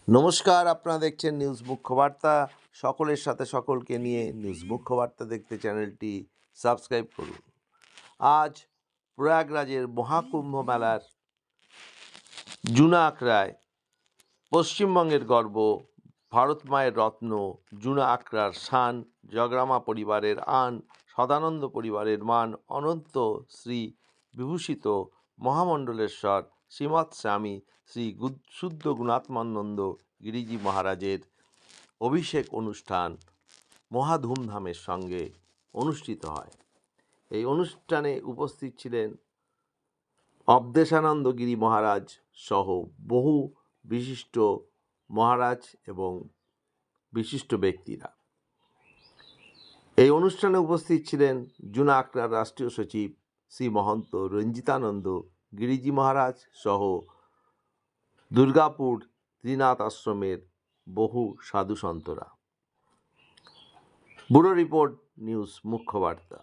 নমস্কার, আপনারা দেখছেন নিউজ মুখ্যবার্তা। সকলের সাথে সকলকে নিয়ে নিউজ মুখ্যবার্তা দেখতে চ্যানেলটি সাবস্ক্রাইব করুন। আজ প্রয়াগরাজের মহাকুম্ভ মেলার জুনা আখড়ায় পশ্চিমবঙ্গের গর্ব, ভারত মায়ের রত্ন জুনা আখড়ার শান, জগরামা পরিবারের আন, সদানন্দ পরিবারের মান, অনন্ত শ্রী বিভূষিত মহামণ্ডলেশ্বর শ্রীমৎ স্বামী শ্রী শুদ্ধ গুণাত্মানন্দ গিরিজি মহারাজের অভিষেক অনুষ্ঠান মহা ধুমধামের সঙ্গে অনুষ্ঠিত হয়। এই অনুষ্ঠানে উপস্থিত ছিলেন অবদেশানন্দ গিরি মহারাজ সহ বহু বিশিষ্ট মহারাজ এবং বিশিষ্ট ব্যক্তিরা। এই অনুষ্ঠানে উপস্থিত ছিলেন জুনা আখড়ার রাষ্ট্রীয় সচিব শ্রী মহন্ত রঞ্জিতানন্দ গিরিজি মহারাজ সহ দুর্গাপুর ত্রিনাথ আশ্রমের বহু সাধু সন্তরা। Bureau report, news মুখ্যবার্তা।